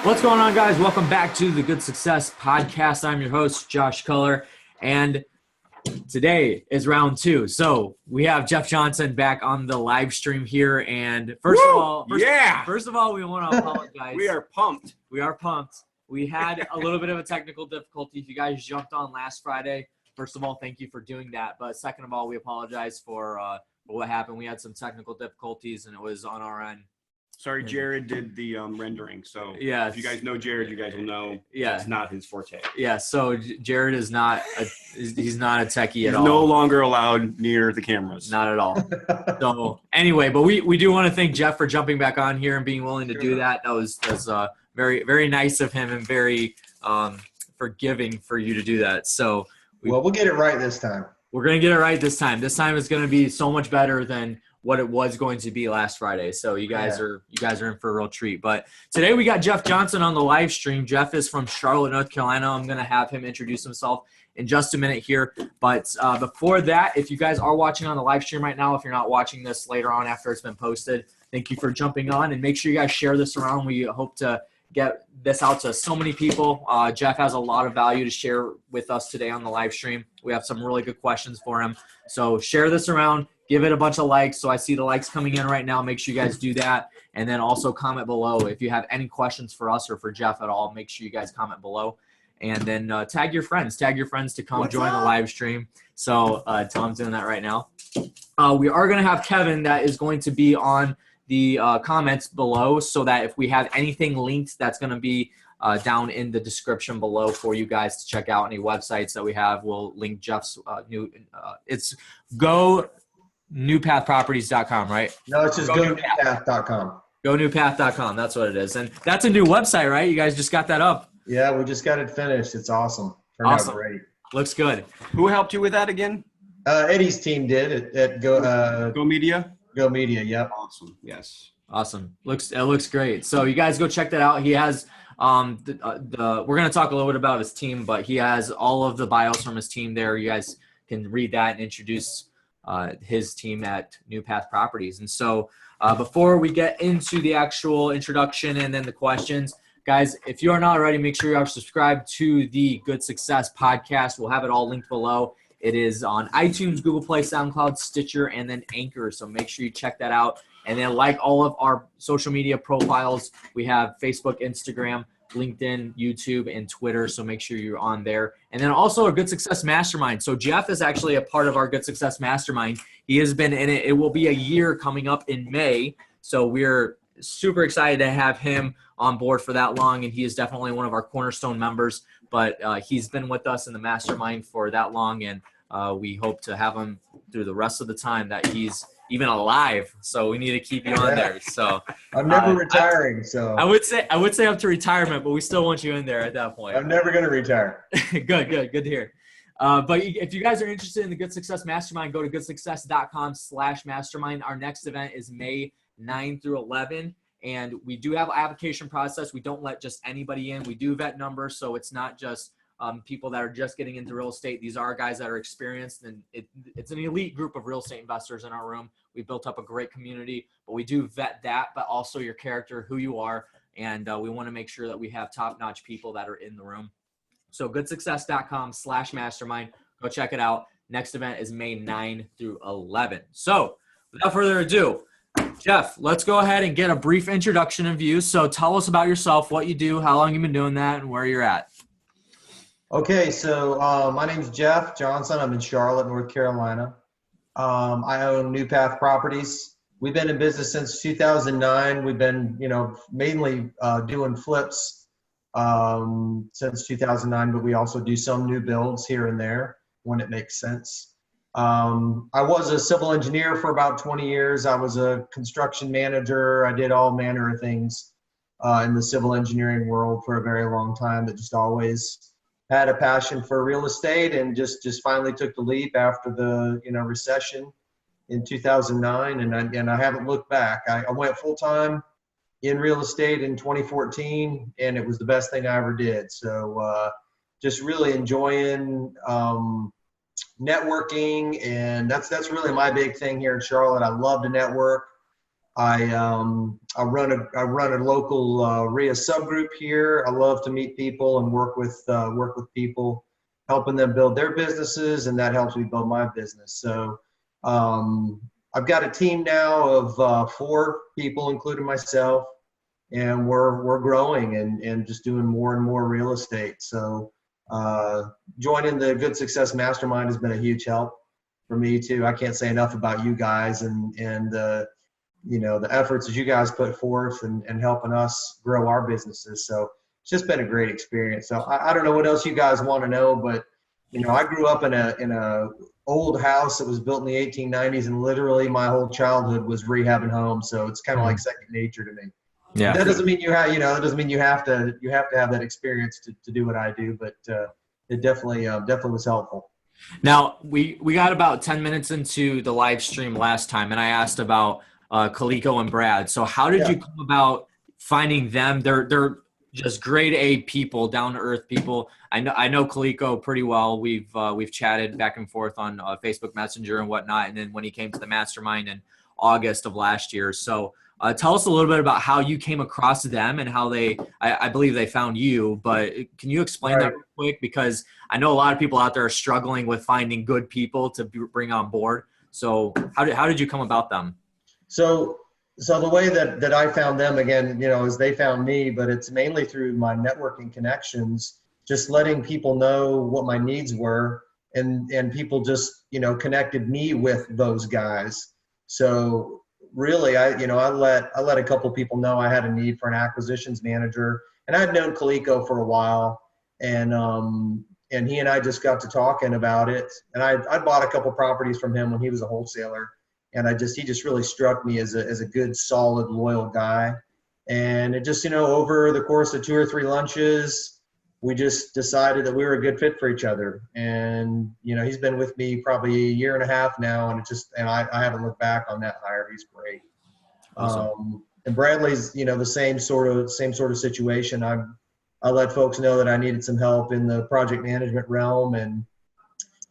What's going on, guys? Welcome back to the Good Success Podcast. I'm your host, Josh Culler, and today is round two. So we have Jeff Johnson back on the live stream here. And first of all, we want to apologize. We are pumped. We had a little bit of a technical difficulty. If you guys jumped on last Friday, first of all, thank you for doing that. But second of all, we apologize for what happened. We had some technical difficulties, and it was on our end. Sorry, Jared did the rendering. So yeah, if you guys know Jared, you guys will know it's not his forte. Yeah, so Jared is he's not a techie at all. He's no longer allowed near the cameras. Not at all. So anyway, but we do want to thank Jeff for jumping back on here and being willing to do that. That was very, very nice of him and very forgiving for you to do that. So we'll get it right this time. We're going to get it right this time. This time is going to be so much better than what it was going to be last Friday. So you guys are in for a real treat. But today we got Jeff Johnson on the live stream. Jeff is from Charlotte, North Carolina. I'm going to have him introduce himself in just a minute here. But before that, if you guys are watching on the live stream right now, if you're not watching this later on after it's been posted, thank you for jumping on, and make sure you guys share this around. We hope to get this out to so many people. Jeff has a lot of value to share with us today on the live stream. We have some really good questions for him. So share this around. Give it a bunch of likes. So I see the likes coming in right now. Make sure you guys do that. And then also comment below. If you have any questions for us or for Jeff at all, make sure you guys comment below. And then tag your friends. Tag your friends to come join the live stream. So Tom's doing that right now. We are going to have Kevin that is going to be on the comments below, so that if we have anything linked, that's going to be down in the description below for you guys to check out. Any websites that we have, we'll link Jeff's it's GoNewPathProperties.com, right? No, it's just GoNewPath.com. GoNewPath.com, that's what it is. And that's a new website, right? You guys just got that up. Yeah, we just got it finished. It's awesome. Turned out great. Looks good. Who helped you with that again? Eddie's team did at Go Media? Go Media, yep. Awesome, yes. Awesome. It looks great. So you guys go check that out. He has we're going to talk a little bit about his team, but he has all of the bios from his team there. You guys can read that and introduce his team at New Path Properties. And so before we get into the actual introduction and then the questions, guys, if you are not already, make sure you are subscribed to the Good Success Podcast. We'll have it all linked below. It is on iTunes, Google Play, SoundCloud, Stitcher, and then Anchor. So make sure you check that out. And then like all of our social media profiles, we have Facebook, Instagram, LinkedIn, YouTube, and Twitter. So make sure you're on there. And then also a Good Success Mastermind. So Jeff is actually a part of our Good Success Mastermind. He has been in it. It will be a year coming up in May. So we're super excited to have him on board for that long. And he is definitely one of our cornerstone members. But he's been with us in the mastermind for that long. And we hope to have him through the rest of the time that he's even alive. So we need to keep you on there. So I'm never retiring. So I would say up to retirement, but we still want you in there at that point. I'm never going to retire. Good to hear. But if you guys are interested in the Good Success Mastermind, go to goodsuccess.com/mastermind. Our next event is May 9 through 11. And we do have an application process. We don't let just anybody in. We do vet numbers. So it's not just people that are just getting into real estate. These are guys that are experienced, and it's an elite group of real estate investors in our room. We built up a great community, but we do vet that, but also your character, who you are, and we want to make sure that we have top-notch people that are in the room. So goodsuccess.com/mastermind. Go check it out. Next event is May 9 through 11. So without further ado, Jeff, let's go ahead and get a brief introduction of you. So tell us about yourself, what you do, how long you've been doing that, and where you're at. Okay, so my name's Jeff Johnson. I'm in Charlotte, North Carolina. I own New Path Properties. We've been in business since 2009. We've been, mainly doing flips since 2009, but we also do some new builds here and there when it makes sense. I was a civil engineer for about 20 years. I was a construction manager. I did all manner of things in the civil engineering world for a very long time, but just always had a passion for real estate, and just finally took the leap after the recession in 2009, and I haven't looked back. I went full time in real estate in 2014, and it was the best thing I ever did. So just really enjoying networking, and that's really my big thing here in Charlotte. I love to network. I run a local RIA subgroup here. I love to meet people and work with people, helping them build their businesses, and that helps me build my business. So I've got a team now of 4 people, including myself, and we're growing and just doing more and more real estate. So joining the Good Success Mastermind has been a huge help for me too. I can't say enough about you guys and you know, the efforts that you guys put forth and helping us grow our businesses. So it's just been a great experience. So I don't know what else you guys want to know, but you know, I grew up in a old house that was built in the 1890s, and literally my whole childhood was rehabbing homes. So it's kind of like second nature to me. Yeah. That doesn't mean that doesn't mean you have to have that experience to do what I do, but it definitely was helpful. Now we got about 10 minutes into the live stream last time, and I asked about Kaliko and Brad. So how did you come about finding them? They're just grade A people, down to earth people. I know Kaliko pretty well. We've chatted back and forth on Facebook Messenger and whatnot. And then when he came to the mastermind in August of last year. So tell us a little bit about how you came across them and how I believe they found you. But can you explain that real quick? Because I know a lot of people out there are struggling with finding good people to bring on board. So how did you come about them? So the way that I found them, again, you know, is they found me, but it's mainly through my networking connections, just letting people know what my needs were, and people just, you know, connected me with those guys. So really, I let a couple people know I had a need for an acquisitions manager, and I'd known Kaliko for a while, and he and I just got to talking about it, and I bought a couple properties from him when he was a wholesaler. And he just really struck me as a good, solid, loyal guy. And it just, you know, over the course of 2 or 3 lunches, we just decided that we were a good fit for each other. And, you know, he's been with me probably a year and a half now, and I haven't looked back on that hire. He's great. Awesome. And Bradley's, you know, the same sort of situation. I let folks know that I needed some help in the project management realm, and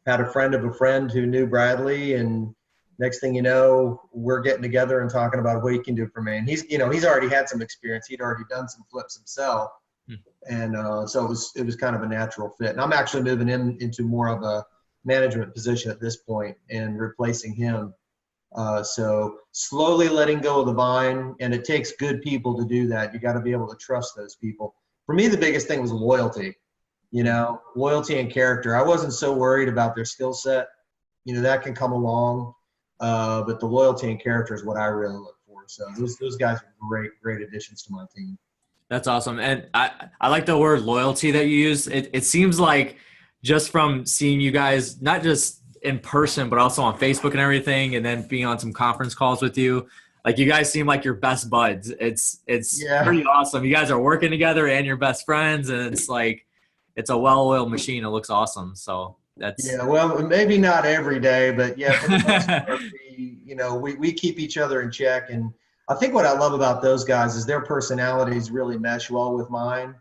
had a friend of a friend who knew Bradley, and next thing you know, we're getting together and talking about what he can do for me. And he's already had some experience. He'd already done some flips himself. And so it was kind of a natural fit. And I'm actually moving him into more of a management position at this point and replacing him. So slowly letting go of the vine, and it takes good people to do that. You got to be able to trust those people. For me, the biggest thing was loyalty, you know, loyalty and character. I wasn't so worried about their skill set. You know, that can come along. But the loyalty and character is what I really look for. So those guys are great additions to my team. That's awesome. And I like the word loyalty that you use. It seems like, just from seeing you guys, not just in person, but also on Facebook and everything, and then being on some conference calls with you, like, you guys seem like your best buds. It's pretty awesome. You guys are working together and you're best friends, and it's like, it's a well-oiled machine. It looks awesome. So well, maybe not every day, but yeah, for the most part, we keep each other in check. And I think what I love about those guys is their personalities really mesh well with mine.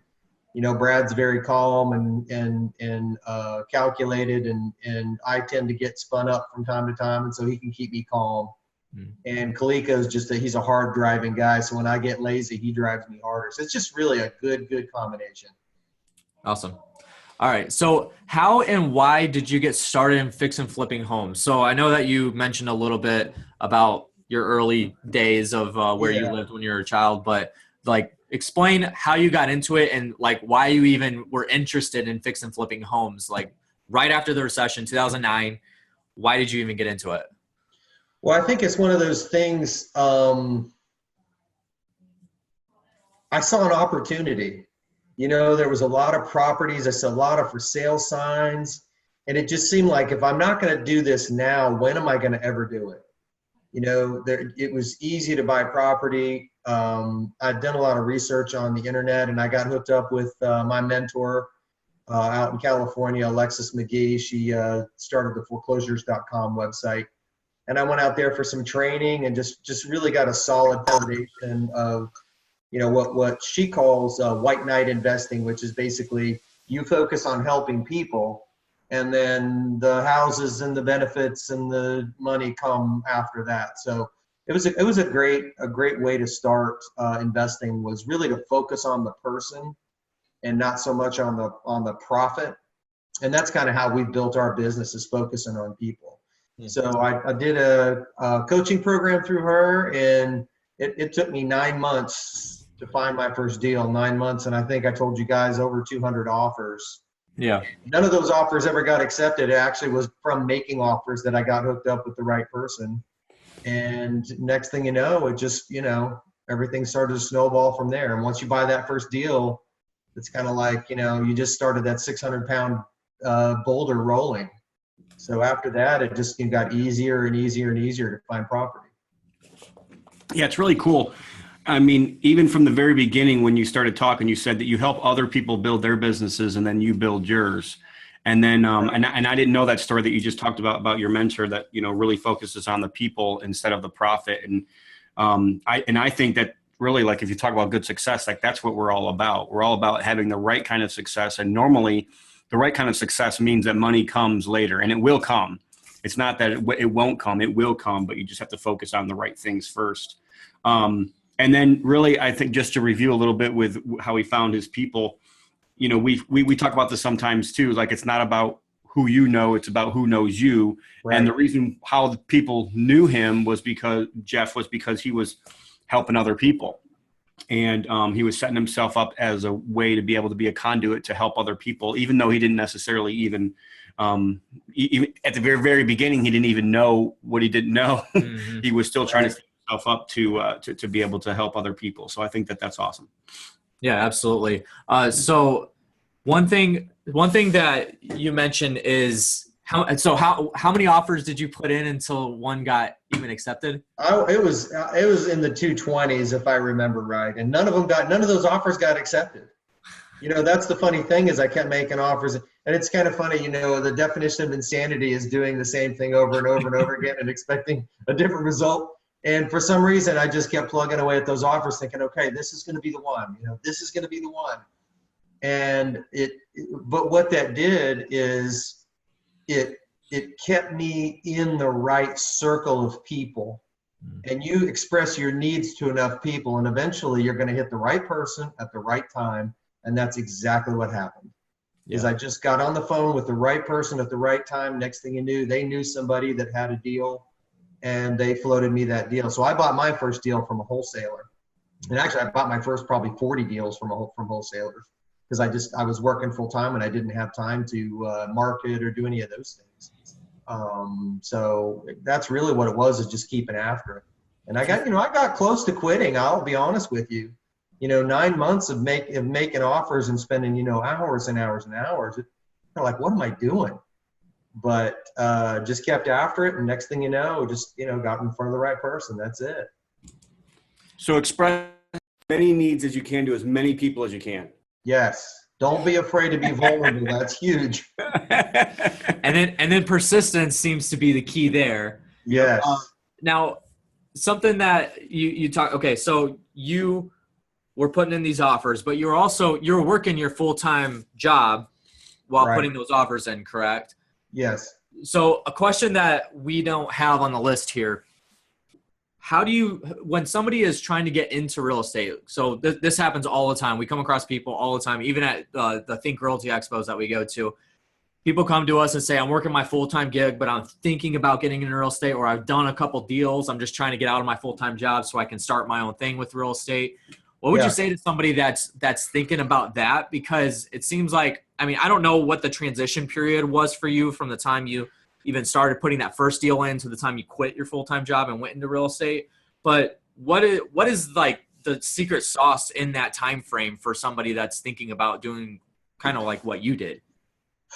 You know, Brad's very calm and calculated, and I tend to get spun up from time to time, and so he can keep me calm. And Kaliko's he's a hard driving guy, so when I get lazy, he drives me harder. So it's just really a good combination. Awesome. All right. So how and why did you get started in fix and flipping homes? So I know that you mentioned a little bit about your early days of where you lived when you were a child, but like, explain how you got into it, and like why you even were interested in fix and flipping homes. Like, right after the recession, 2009, why did you even get into it? Well, I think it's one of those things. I saw an opportunity. You know, there was a lot of properties. I saw a lot of for sale signs. And it just seemed like, if I'm not going to do this now, when am I going to ever do it? You know, it was easy to buy property. I'd done a lot of research on the internet, and I got hooked up with my mentor out in California, Alexis McGee. She started the foreclosures.com website. And I went out there for some training and just really got a solid foundation of, you know, what she calls white knight investing, which is basically you focus on helping people, and then the houses and the benefits and the money come after that. So it was a great way to start investing, was really to focus on the person and not so much on the profit. And that's kind of how we built our business, is focusing on people. So I did a coaching program through her, and it took me 9 months to find my first deal. 9 months, and I think I told you guys over 200 offers. Yeah. None of those offers ever got accepted. It actually was from making offers that I got hooked up with the right person. And next thing you know, it just, everything started to snowball from there. And once you buy that first deal, it's kind of like, you just started that 600-pound boulder rolling. So after that, it just got easier and easier and easier to find property. Yeah, it's really cool. I mean, even from the very beginning, when you started talking, you said that you help other people build their businesses and then you build yours. And then, and I didn't know that story that you just talked about your mentor that, really focuses on the people instead of the profit. And I think that really, like, if you talk about good success, like, that's what we're all about. We're all about having the right kind of success. And normally the right kind of success means that money comes later, and it will come. It's not that it won't come, it will come, but you just have to focus on the right things first. And then really, I think, just to review a little bit with how he found his people, we talk about this sometimes too. Like, it's not about who you know, it's about who knows you. Right. And the reason how the people knew him was because he was helping other people. And he was setting himself up as a way to be able to be a conduit to help other people, even though he didn't necessarily even at the very, very beginning, he didn't even know what he didn't know. Mm-hmm. He was still trying to set himself up to be able to help other people. So I think that that's awesome. Yeah, absolutely. So one thing that you mentioned is how many offers did you put in until one got even accepted? It was in the 220s, if I remember right, and none of those offers got accepted. That's the funny thing, is I kept making offers, and it's kind of funny. The definition of insanity is doing the same thing over and over and over again and expecting a different result. And for some reason, I just kept plugging away at those offers, thinking, okay, this is going to be the one. This is going to be the one. And but what that did is it kept me in the right circle of people. And you express your needs to enough people, and eventually you're going to hit the right person at the right time. And that's exactly what happened. Is I just got on the phone with the right person at the right time. Next thing you knew, they knew somebody that had a deal, and they floated me that deal. So I bought my first deal from a wholesaler. And actually, I bought my first probably 40 deals from wholesalers, because I was working full time and I didn't have time to market or do any of those things. So that's really what it was, is just keeping after it. And I got close to quitting. I'll be honest with you. 9 months of making offers and spending, hours and hours and hours. It's kind of like, what am I doing? But just kept after it. And next thing you know, just, got in front of the right person. That's it. So express as many needs as you can to as many people as you can. Yes. Don't be afraid to be vulnerable. That's huge. And then persistence seems to be the key there. Yes. Now, something that you talk. Okay, so you were putting in these offers, but you're working your full-time job while putting those offers in, correct? Yes. So a question that we don't have on the list here: how do you, when somebody is trying to get into real estate, so this happens all the time. We come across people all the time, even at the Think Realty Expos that we go to. People come to us and say, I'm working my full-time gig, but I'm thinking about getting into real estate, or I've done a couple deals. I'm just trying to get out of my full-time job so I can start my own thing with real estate. What would you say to somebody that's thinking about that? Because it seems like, I don't know what the transition period was for you from the time you even started putting that first deal in to the time you quit your full-time job and went into real estate. But what is like the secret sauce in that time frame for somebody that's thinking about doing kind of like what you did?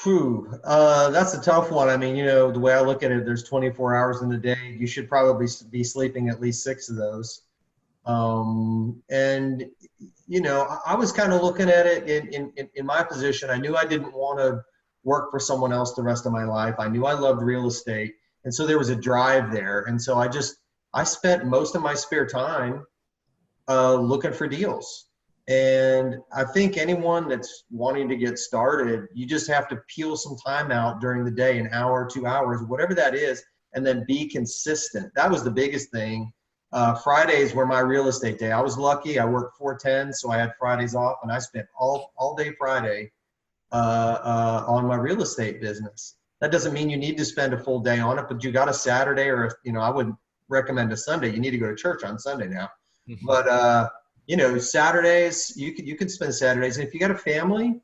That's a tough one. The way I look at it, there's 24 hours in the day. You should probably be sleeping at least 6 of those. I was kind of looking at it in my position. I knew I didn't want to work for someone else the rest of my life. I knew I loved real estate. And so there was a drive there. And so I spent most of my spare time looking for deals. And I think anyone that's wanting to get started, you just have to peel some time out during the day, an hour, 2 hours, whatever that is, and then be consistent. That was the biggest thing. Fridays were my real estate day. I was lucky. I worked 410, so I had Fridays off, and I spent all day Friday on my real estate business. That doesn't mean you need to spend a full day on it, but you got a Saturday, or I wouldn't recommend a Sunday. You need to go to church on Sunday now. But Saturdays, you can spend Saturdays. And if you got a family,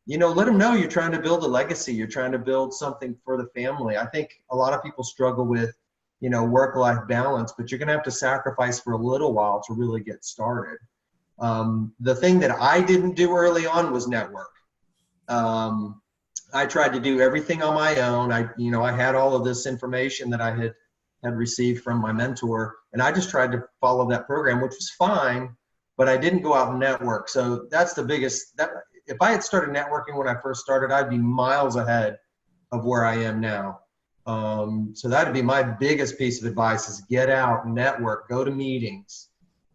let them know you're trying to build a legacy. You're trying to build something for the family. I think a lot of people struggle with, work-life balance, but you're going to have to sacrifice for a little while to really get started. The thing that I didn't do early on was network. I tried to do everything on my own. I had all of this information that I had received from my mentor, and I just tried to follow that program, which was fine, but I didn't go out and network. So that's the biggest, if I had started networking when I first started, I'd be miles ahead of where I am now. So that'd be my biggest piece of advice is get out, network, go to meetings.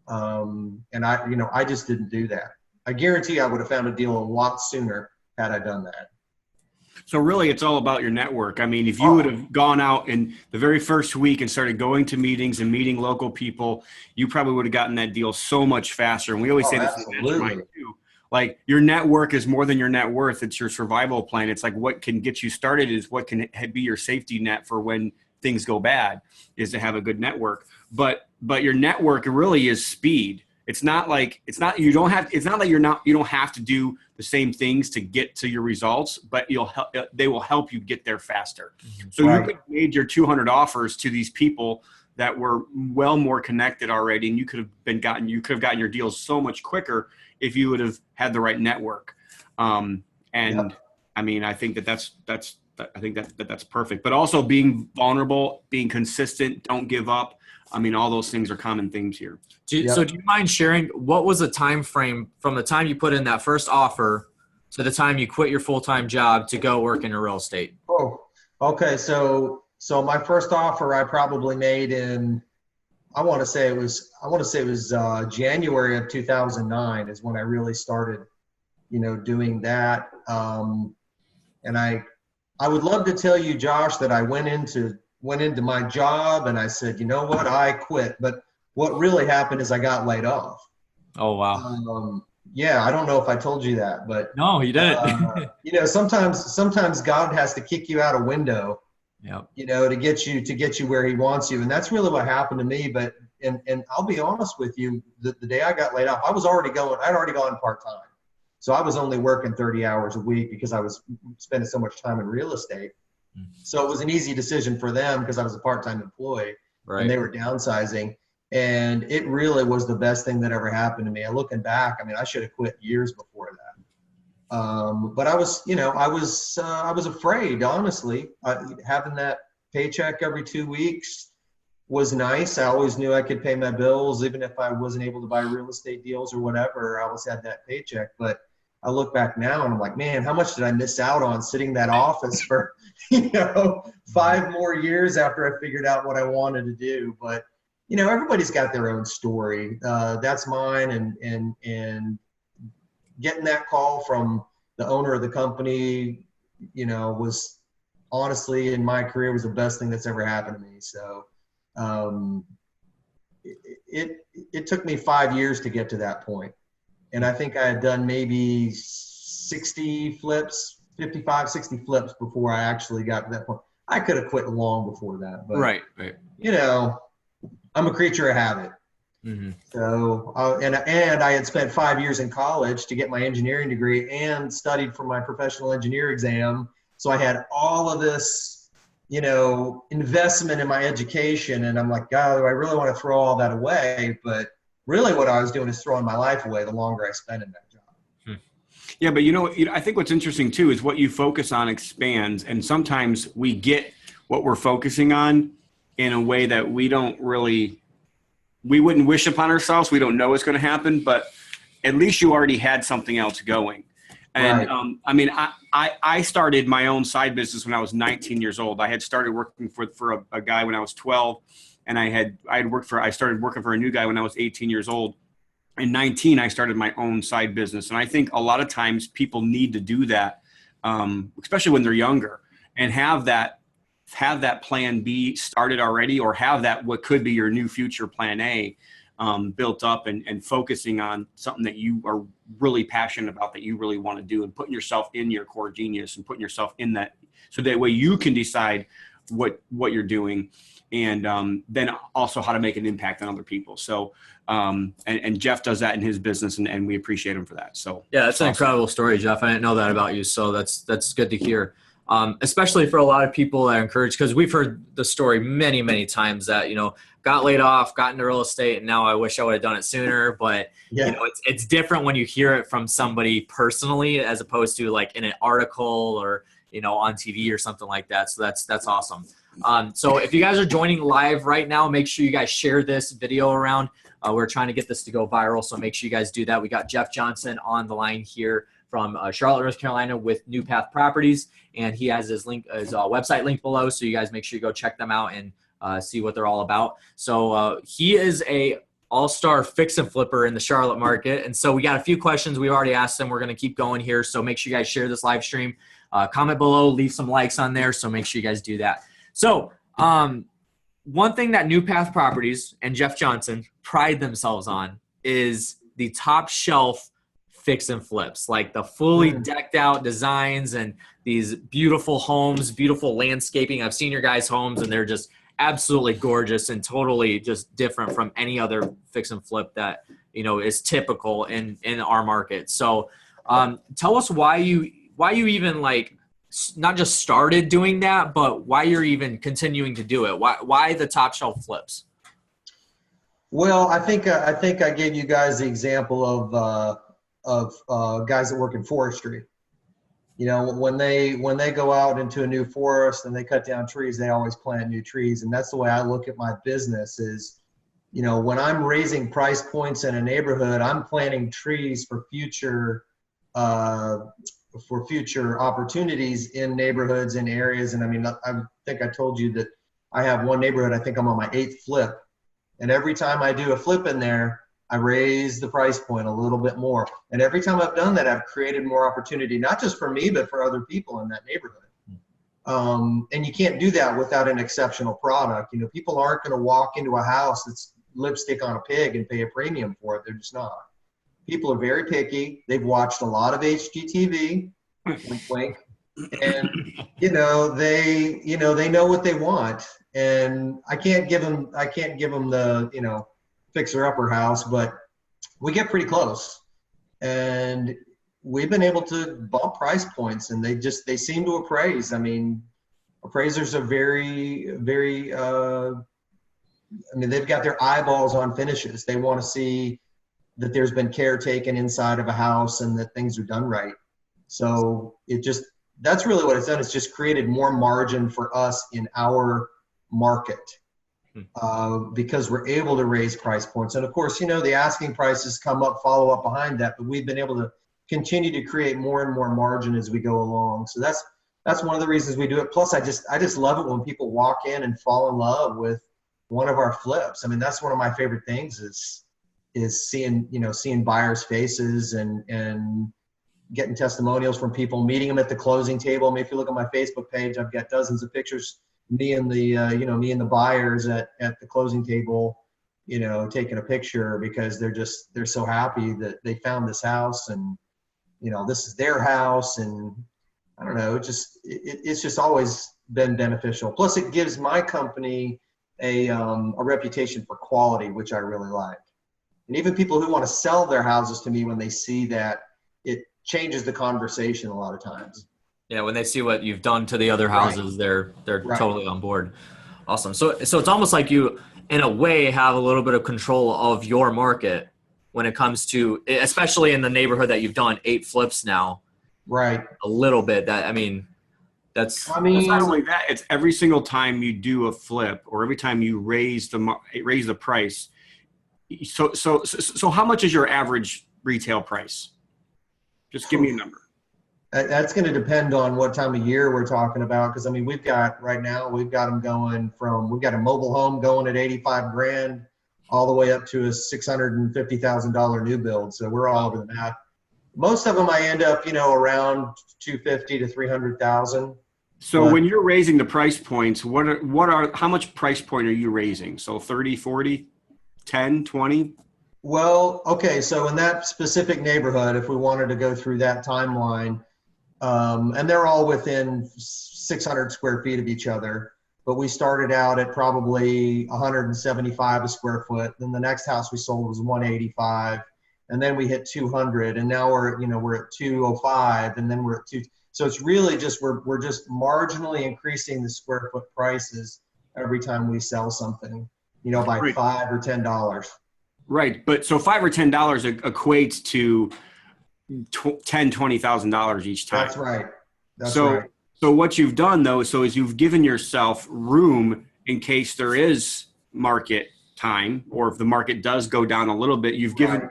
And I just didn't do that. I guarantee I would have found a deal a lot sooner had I done that. So really, it's all about your network. I mean, if you would have gone out in the very first week and started going to meetings and meeting local people, you probably would have gotten that deal so much faster. And we always say this in Mastermind too. Like, your network is more than your net worth. It's your survival plan. It's like what can get you started is what can be your safety net for when things go bad, is to have a good network. But your network really is speed. You don't have to do the same things to get to your results, but they will help you get there faster. So you could have made your 200 offers to these people that were well more connected already, and you could have gotten your deals so much quicker if you would have had the right network. I mean, I think that's perfect. But also being vulnerable, being consistent, don't give up. I mean, all those things are common themes here. So do you mind sharing what was the time frame from the time you put in that first offer to the time you quit your full-time job to go work in real estate? Oh, okay. So my first offer I probably made in, I want to say it was January of 2009 is when I really started, doing that. And I would love to tell you, Josh, that I went into my job and I said, you know what, I quit. But what really happened is I got laid off. Oh, wow. Yeah, I don't know if I told you that, but no, you didn't. Sometimes God has to kick you out a window, to get you where he wants you. And that's really what happened to me. But, and I'll be honest with you, the day I got laid off, I'd already gone part-time. So I was only working 30 hours a week because I was spending so much time in real estate. So it was an easy decision for them because I was a part-time employee and they were downsizing. And it really was the best thing that ever happened to me. And looking back, I mean, I should have quit years before that. But I was afraid, honestly. Having that paycheck every 2 weeks was nice. I always knew I could pay my bills, even if I wasn't able to buy real estate deals or whatever. I always had that paycheck. But I look back now and I'm like, man, how much did I miss out on sitting in that office for, 5 more years after I figured out what I wanted to do. But, everybody's got their own story. That's mine. And getting that call from the owner of the company, was honestly in my career was the best thing that's ever happened to me. So it took me 5 years to get to that point. And I think I had done maybe 60 flips, 55, 60 flips before I actually got to that point. I could have quit long before that. But, right. I'm a creature of habit. Mm-hmm. So, and I had spent 5 years in college to get my engineering degree and studied for my professional engineer exam. So I had all of this, investment in my education. And I'm like, God, do I really want to throw all that away? But really what I was doing is throwing my life away the longer I spent in that job. Yeah, but I think what's interesting too is what you focus on expands. And sometimes we get what we're focusing on in a way that we wouldn't wish upon ourselves. We don't know what's going to happen, but at least you already had something else going. And I started my own side business when I was 19 years old. I had started working for a guy when I was 12. And I started working for a new guy when I was 18 years old. In 19, I started my own side business. And I think a lot of times people need to do that, especially when they're younger, and have that have that plan B started already, or have that what could be your new future plan A built up, and focusing on something that you are really passionate about, that you really want to do, and putting yourself in your core genius and putting yourself in that, so that way you can decide what you're doing, and then also how to make an impact on other people. So and Jeff does that in his business, and we appreciate him for that. So yeah, that's an incredible story, Jeff. I didn't know that about you, so that's good to hear. Especially for a lot of people that are encouraged, because we've heard the story many, many times that, got laid off, got into real estate, and now I wish I would have done it sooner. But, Yeah. It's different when you hear it from somebody personally, as opposed to like in an article or, on TV or something like that. So that's awesome. So if you guys are joining live right now, make sure you guys share this video around. We're trying to get this to go viral, so make sure you guys do that. We got Jeff Johnson on the line here from Charlotte, North Carolina with New Path Properties, and he has his website link below, so you guys make sure you go check them out and see what they're all about. So he is a all-star fix and flipper in the Charlotte market, and so we got a few questions we've already asked him. We're going to keep going here, so make sure you guys share this live stream, comment below, leave some likes on there, so make sure you guys do that. So one thing that New Path Properties and Jeff Johnson pride themselves on is the top shelf fix and flips, like the fully decked out designs and these beautiful homes, beautiful landscaping. I've seen your guys' homes, and they're just absolutely gorgeous and totally just different from any other fix and flip that, is typical in our market. So tell us why you even not just started doing that, but why you're even continuing to do it. Why the top shelf flips? Well, I think I gave you guys the example of guys that work in forestry. When they go out into a new forest and they cut down trees, they always plant new trees. And that's the way I look at my business is, when I'm raising price points in a neighborhood, I'm planting trees for future opportunities in neighborhoods and areas. And I mean, I think I told you that I have one neighborhood, I think I'm on my 8th flip. And every time I do a flip in there, I raise the price point a little bit more. And every time I've done that, I've created more opportunity, not just for me, but for other people in that neighborhood. And you can't do that without an exceptional product. People aren't going to walk into a house that's lipstick on a pig and pay a premium for it. They're just not. People are very picky. They've watched a lot of HGTV, wink, wink, and they know what they want. And I can't give them the fixer upper house, but we get pretty close, and we've been able to bump price points, and they seem to appraise. I mean, appraisers are very, very. They've got their eyeballs on finishes. They want to see that there's been care taken inside of a house and that things are done right. So that's really what it's done. It's just created more margin for us in our market because we're able to raise price points. And of course, the asking prices follow up behind that, but we've been able to continue to create more and more margin as we go along. So that's one of the reasons we do it. Plus, I just love it when people walk in and fall in love with one of our flips. I mean, that's one of my favorite things is seeing buyers' faces and getting testimonials from people, meeting them at the closing table. I mean, if you look at my Facebook page, I've got dozens of pictures, me and the buyers at the closing table, taking a picture because they're so happy that they found this house and, this is their house. And I don't know, it's just always been beneficial. Plus it gives my company a reputation for quality, which I really like. And even people who want to sell their houses to me, when they see that, it changes the conversation a lot of times. Yeah, when they see what you've done to the other houses, they're Right. totally on board. Awesome. So it's almost like you, in a way, have a little bit of control of your market when it comes to, especially in the neighborhood that you've done 8 flips now. Right. A little bit. That's not only that, it's every single time you do a flip or every time you raise the price. So how much is your average retail price? Just give me a number. That's going to depend on what time of year we're talking about. Because I mean, we've got them going from, we've got a mobile home going at 85 grand all the way up to a $650,000 new build. So we're all over the map. Most of them I end up, around 250 to 300,000. So when you're raising the price points, how much price point are you raising? So 30, 40, 10, 20? Well, okay, so in that specific neighborhood, if we wanted to go through that timeline, and they're all within 600 square feet of each other, but we started out at probably 175 a square foot. Then the next house we sold was 185, and then we hit 200, and now we're at 205, and then we're at 2. So it's really just we're just marginally increasing the square foot prices every time we sell something, by Right. $5 or $10. Right. But so $5 or $10 equates to $20,000 each time. That's right. That's so, right. So what you've done though, is you've given yourself room in case there is market time, or if the market does go down a little bit, you've given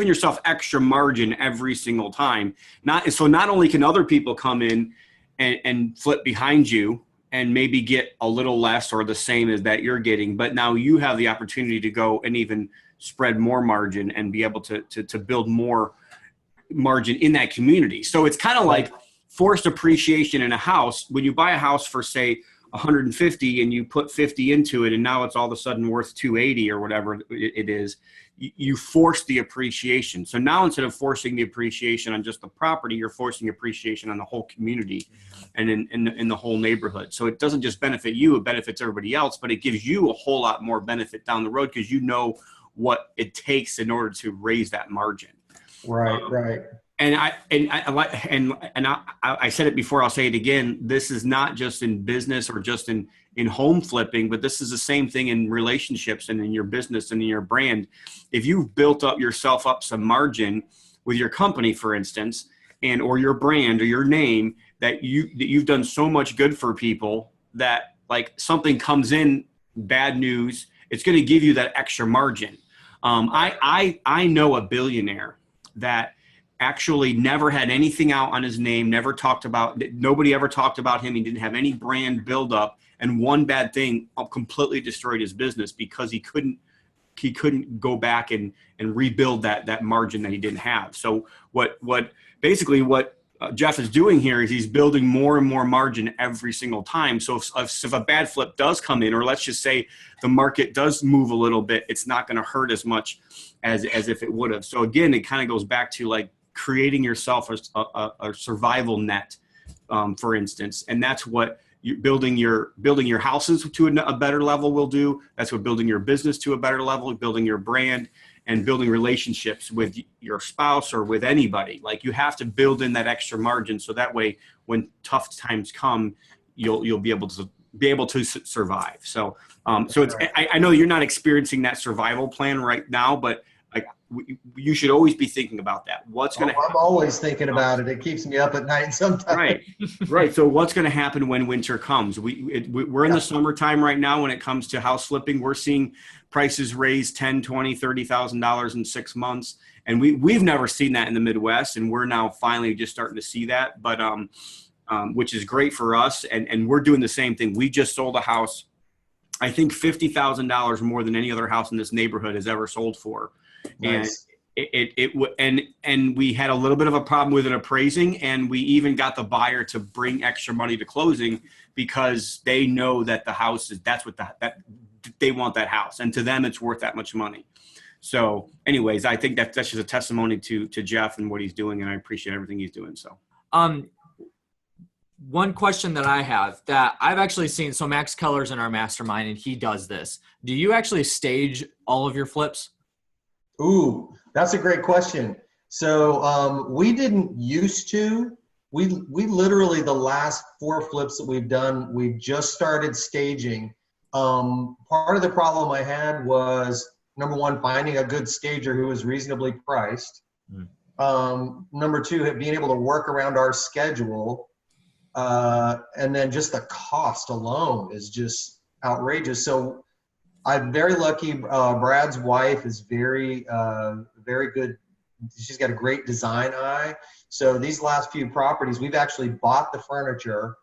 yourself extra margin every single time. Not only can other people come in and flip behind you and maybe get a little less or the same as that you're getting, but now you have the opportunity to go and even spread more margin and be able to build more margin in that community. So it's kind of like forced appreciation in a house. When you buy a house for, say, 150 and you put 50 into it, and now it's all of a sudden worth 280 or whatever it is, you force the appreciation. So now instead of forcing the appreciation on just the property, you're forcing appreciation on the whole community and in the whole neighborhood. So it doesn't just benefit you, it benefits everybody else, but it gives you a whole lot more benefit down the road because you know what it takes in order to raise that margin. Right, right. And I said it before, I'll say it again. This is not just in business or just in home flipping, but this is the same thing in relationships and in your business and in your brand. If you've built up yourself up some margin with your company, for instance, or your brand or your name, that you've done so much good for people that like something comes in, bad news, it's going to give you that extra margin. I know a billionaire that actually never had anything out on his name, nobody ever talked about him. He didn't have any brand build up, and one bad thing completely destroyed his business because he couldn't go back and rebuild that margin that he didn't have. So what Jeff is doing here is he's building more and more margin every single time. So if a bad flip does come in, or let's just say the market does move a little bit, it's not going to hurt as much as if it would have. So again, it kind of goes back to like creating yourself a survival net, for instance. And that's what building your houses to a better level will do. That's what building your business to a better level, building your brand, and building relationships with your spouse or with anybody. Like you have to build in that extra margin so that way when tough times come, you'll be able to survive. So it's, I know you're not experiencing that survival plan right now, but like you should always be thinking about that. What's going to happen? I'm always thinking about it. It keeps me up at night sometimes. Right. So what's going to happen when winter comes? We're in the summertime right now. When it comes to house flipping, we're seeing prices raise $10,000, $20,000, $30,000 in 6 months. And we've never seen that in the Midwest. And we're now finally just starting to see that, but which is great for us. And we're doing the same thing. We just sold a house, I think $50,000 more than any other house in this neighborhood has ever sold for. Nice. And we had a little bit of a problem with it appraising, and we even got the buyer to bring extra money to closing because they know that the house is, that they want that house, and to them it's worth that much money. So anyways, I think that's just a testimony to Jeff and what he's doing, and I appreciate everything he's doing. So one question that I have that I've actually seen, so Max Keller's in our mastermind and he does this. Do you actually stage all of your flips? Ooh, that's a great question. So we didn't used to. We literally, the last 4 flips that we've done, we've just started staging. Part of the problem I had was, number one, finding a good stager who was reasonably priced. Number 2, being able to work around our schedule. And then just the cost alone is just outrageous. So I'm very lucky. Brad's wife is very good. She's got a great design eye. So these last few properties, we've actually bought the furniture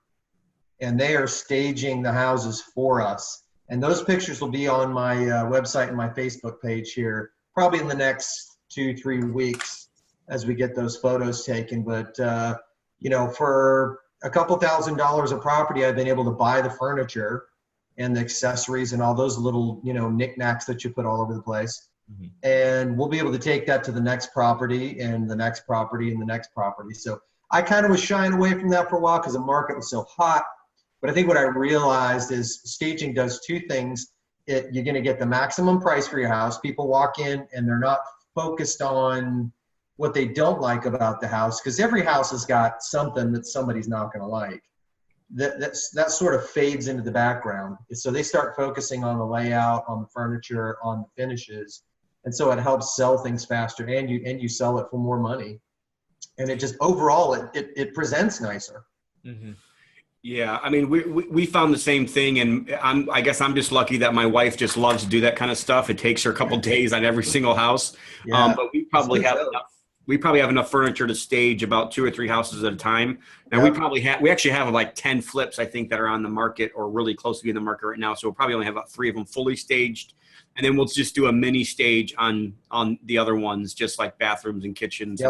and they are staging the houses for us. And those pictures will be on my website and my Facebook page here, probably in the next 2-3 weeks as we get those photos taken. But, a couple $1,000s of property, I've been able to buy the furniture and the accessories and all those little, knickknacks that you put all over the place. Mhm. And we'll be able to take that to the next property and the next property and the next property. So I kind of was shying away from that for a while because the market was so hot. But I think what I realized is staging does two things. You're going to get the maximum price for your house. People walk in and they're not focused on what they don't like about the house, because every house has got something that somebody's not going to like. That sort of fades into the background. So they start focusing on the layout, on the furniture, on the finishes. And so it helps sell things faster, and you sell it for more money. And it just overall, it presents nicer. Mm-hmm. Yeah, I mean, we found the same thing, and I guess I'm just lucky that my wife just loves to do that kind of stuff. It takes her a couple days on every single house, Yeah, but we probably have enough furniture to stage about 2 or 3 houses at a time. And Yeah. we actually have like 10 flips, I think, that are on the market or really close to being in the market right now. So we'll probably only have about 3 of them fully staged, and then we'll just do a mini stage on the other ones, just like bathrooms and kitchens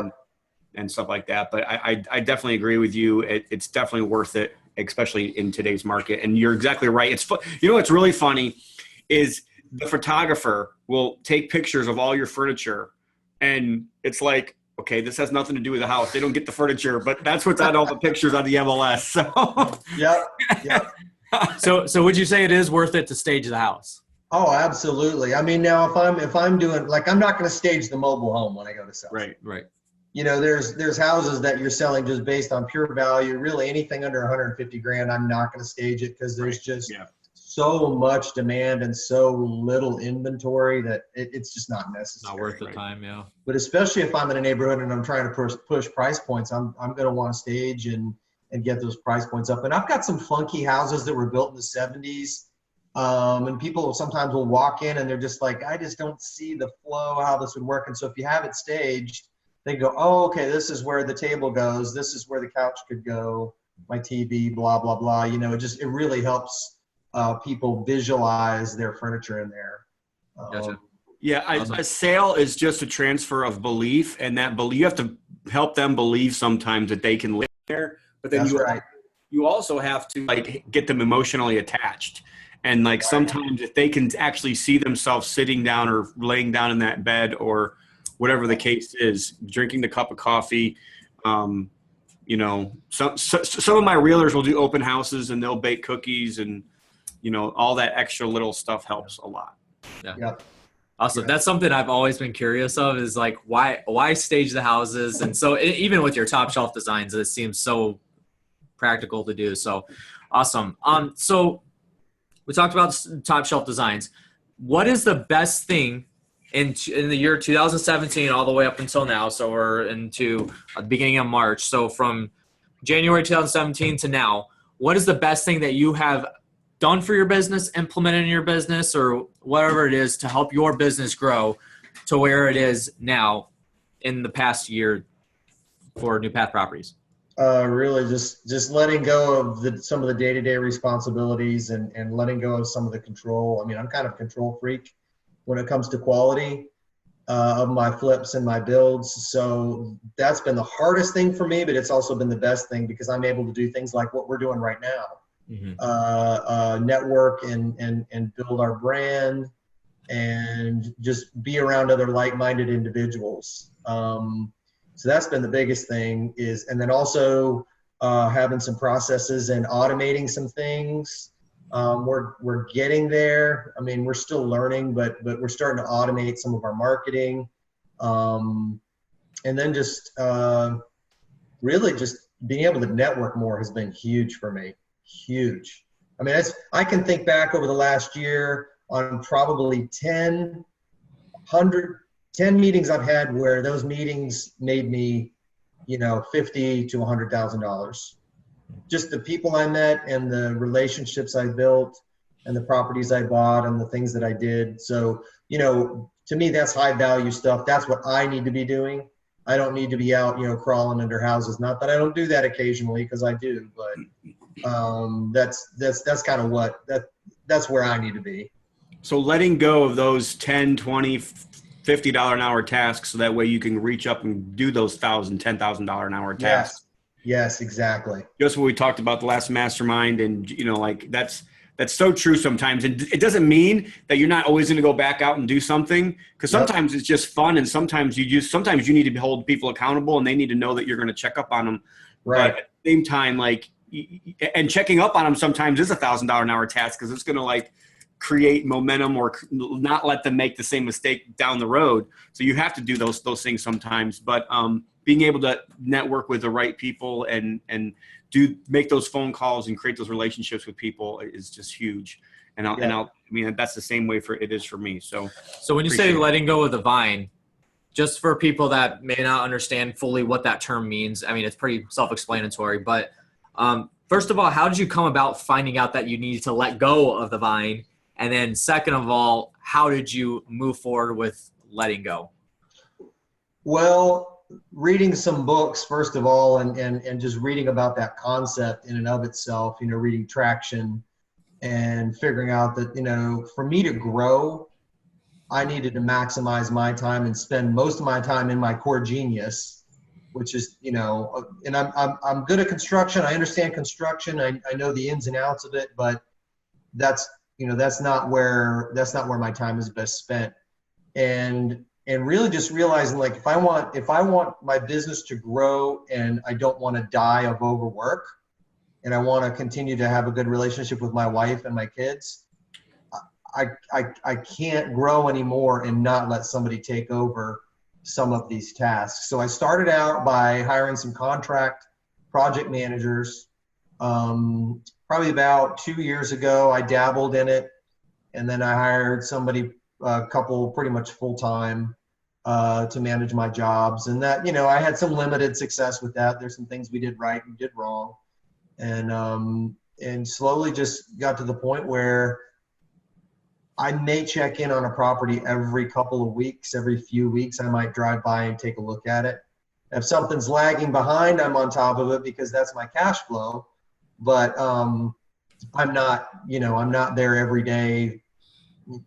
and stuff like that. But I definitely agree with you. It's definitely worth it, especially in today's market. And you're exactly right. What's really funny is the photographer will take pictures of all your furniture, and it's like, okay, this has nothing to do with the house. They don't get the furniture, but that's what's on all the pictures on the MLS. So Yep. So would you say it is worth it to stage the house? Oh, absolutely. I mean, now if I'm doing, like, I'm not going to stage the mobile home when I go to sell. right. There's houses that you're selling just based on pure value. Really, anything under 150 grand, I'm not going to stage it because there's just so much demand and so little inventory that it's just not necessary. Not worth the time, yeah. But especially if I'm in a neighborhood and I'm trying to push price points, I'm going to want to stage and get those price points up. And I've got some funky houses that were built in the 70s. And people sometimes will walk in and they're just like, I just don't see the flow, how this would work. And so if you have it staged, they go, oh, okay, this is where the table goes. This is where the couch could go, my TV, blah, blah, blah. It really helps people visualize their furniture in there. Gotcha. Yeah, a sale is just a transfer of belief, and that you have to help them believe sometimes that they can live there. But then you also have to get them emotionally attached. And sometimes if they can actually see themselves sitting down or laying down in that bed or whatever the case is, drinking the cup of coffee, some of my realtors will do open houses and they'll bake cookies and, all that extra little stuff helps a lot. Yeah. Yep. Awesome. That's something I've always been curious of, is like, why stage the houses? And so even with your top shelf designs, it seems so practical to do. So awesome. So we talked about top shelf designs. What is the best thing in the year 2017 all the way up until now? So we're into the beginning of March. So from January 2017 to now, what is the best thing that you have done for your business, implemented in your business, or whatever it is to help your business grow to where it is now in the past year for New Path Properties? Really just letting go of some of the day-to-day responsibilities and letting go of some of the control. I mean, I'm kind of a control freak when it comes to quality of my flips and my builds. So that's been the hardest thing for me, but it's also been the best thing because I'm able to do things like what we're doing right now. Mm-hmm. Network and build our brand and just be around other like-minded individuals. So that's been the biggest thing and then also having some processes and automating some things. We're getting there. I mean, we're still learning, but we're starting to automate some of our marketing. And then just really just being able to network more has been huge for me. Huge. I mean, I can think back over the last year on probably 10 meetings I've had where those meetings made me, $50,000 to $100,000. Just the people I met and the relationships I built and the properties I bought and the things that I did. So, to me, that's high value stuff. That's what I need to be doing. I don't need to be out, crawling under houses. Not that I don't do that occasionally, because I do, but that's kind of that's where I need to be. So letting go of those 10, 20, $50 an hour tasks, so that way you can reach up and do those $1,000, $10,000 an hour tasks. Yes, exactly. Just what we talked about the last mastermind, and like that's so true sometimes. And it doesn't mean that you're not always going to go back out and do something, because sometimes it's just fun, and sometimes you need to hold people accountable, and they need to know that you're going to check up on them. Right. But at the same time, and checking up on them sometimes is $1,000 an hour task, because it's going to create momentum or not let them make the same mistake down the road. So you have to do those things sometimes. But being able to network with the right people and make those phone calls and create those relationships with people is just huge. I mean, that's the same way it is for me. So when you say letting go of the vine, just for people that may not understand fully what that term means, I mean, it's pretty self-explanatory, but first of all, how did you come about finding out that you needed to let go of the vine? And then second of all, how did you move forward with letting go? Well, reading some books, first of all, and just reading about that concept in and of itself, reading Traction and figuring out that, for me to grow, I needed to maximize my time and spend most of my time in my core genius, which is, and I'm good at construction. I understand construction. I know the ins and outs of it, but that's not where my time is best spent. And really just realizing, if I want my business to grow and I don't want to die of overwork, and I want to continue to have a good relationship with my wife and my kids, I can't grow anymore and not let somebody take over some of these tasks. So I started out by hiring some contract project managers. Probably about 2 years ago, I dabbled in it, and then I hired somebody, a couple pretty much full time, to manage my jobs. And that, I had some limited success with that. There's some things we did right and did wrong, and slowly just got to the point where I may check in on a property every couple of weeks, every few weeks. I might drive by and take a look at it. If something's lagging behind, I'm on top of it because that's my cash flow. But I'm not there every day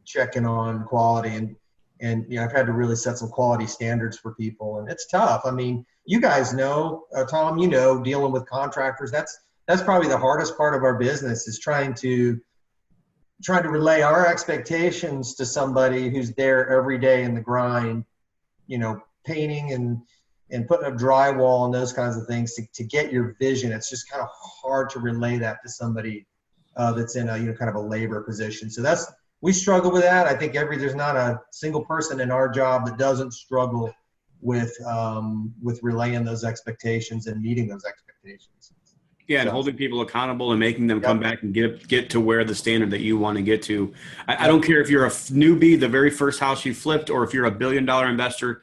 checking on quality, and I've had to really set some quality standards for people, and it's tough. I mean, you guys know, Tom, dealing with contractors, that's probably the hardest part of our business, is trying to relay our expectations to somebody who's there every day in the grind, painting and putting up drywall and those kinds of things to get your vision. It's just kind of hard to relay that to somebody that's in a kind of a labor position. So we struggle with that. I think there's not a single person in our job that doesn't struggle with relaying those expectations and meeting those expectations. Yeah, and holding people accountable and making them come back and get to where the standard that you want to get to. I don't care if you're a newbie, the very first house you flipped, or if you're a $1 billion investor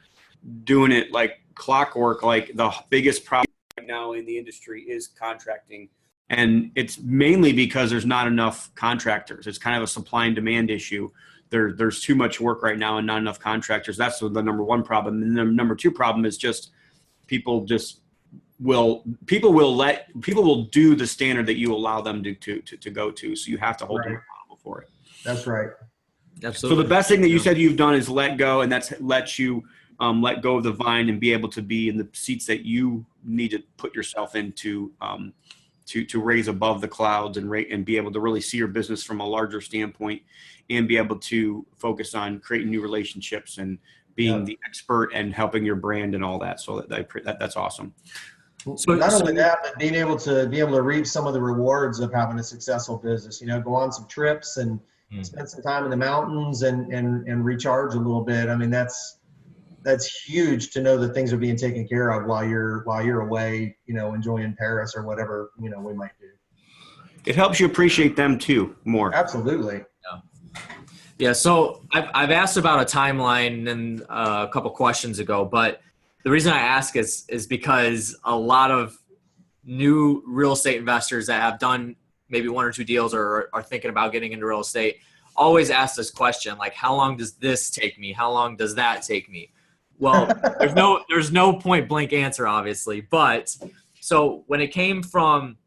doing it like clockwork. The biggest problem right now in the industry is contracting. And it's mainly because there's not enough contractors. It's kind of a supply and demand issue. There's too much work right now and not enough contractors. That's the number one problem. And the number two problem is just people will do the standard that you allow them to go to. So you have to hold them accountable for it. That's right. Absolutely. So the best thing that you said you've done is let go, and that's let you let go of the vine and be able to be in the seats that you need to put yourself into, to raise above the clouds and be able to really see your business from a larger standpoint, and be able to focus on creating new relationships and being the expert and helping your brand and all that. So that's awesome. So not only that, but being able to reap some of the rewards of having a successful business, go on some trips and spend some time in the mountains and recharge a little bit. I mean, that's huge to know that things are being taken care of while you're away, enjoying Paris or whatever, we might do. It helps you appreciate them too more. Absolutely. Yeah. So I've asked about a timeline and a couple questions ago, but the reason I ask is because a lot of new real estate investors that have done maybe one or two deals or are thinking about getting into real estate always ask this question, like, how long does this take me? How long does that take me? Well, there's no point blank answer, obviously. But so when it came from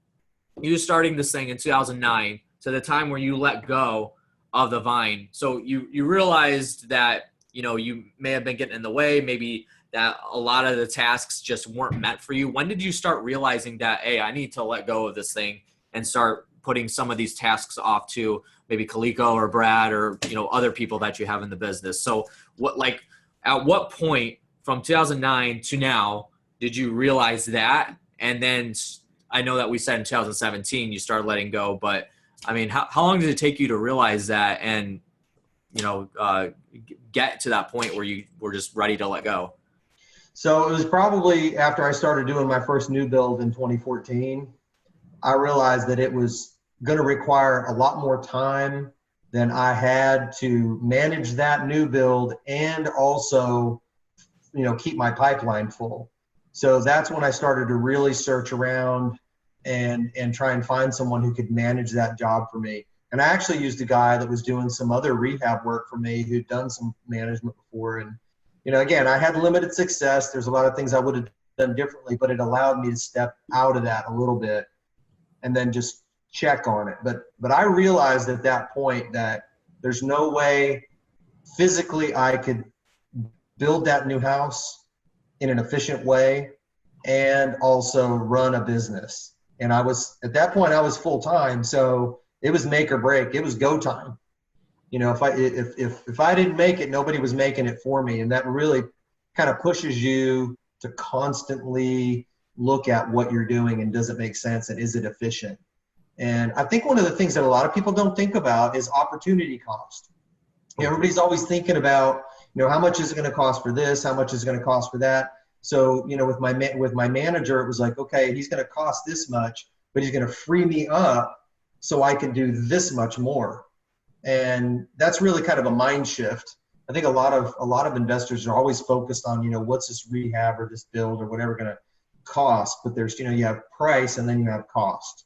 you starting this thing in 2009 to the time where you let go of the vine, so you realized that, you may have been getting in the way, maybe that a lot of the tasks just weren't meant for you. When did you start realizing that, hey, I need to let go of this thing and start putting some of these tasks off to maybe Kaliko or Brad or, other people that you have in the business? So at what point from 2009 to now did you realize that? And then I know that we said in 2017 you started letting go, but I mean, how long did it take you to realize that and, get to that point where you were just ready to let go? So it was probably after I started doing my first new build in 2014, I realized that it was going to require a lot more time than I had to manage that new build and also, keep my pipeline full. So that's when I started to really search around and try and find someone who could manage that job for me. And I actually used a guy that was doing some other rehab work for me who'd done some management before. And, again, I had limited success. There's a lot of things I would have done differently, but it allowed me to step out of that a little bit and then just check on it. But I realized at that point that there's no way physically I could build that new house in an efficient way and also run a business. And at that point I was full time. So it was make or break. It was go time. If I didn't make it, nobody was making it for me. And that really kind of pushes you to constantly look at what you're doing and does it make sense and is it efficient? And I think one of the things that a lot of people don't think about is opportunity cost. Everybody's always thinking about, how much is it going to cost for this? How much is it going to cost for that? So, with my manager, it was like, okay, he's going to cost this much, but he's going to free me up so I can do this much more. And that's really kind of a mind shift. I think a lot of investors are always focused on, what's this rehab or this build or whatever going to cost, but there's, you have price and then you have cost.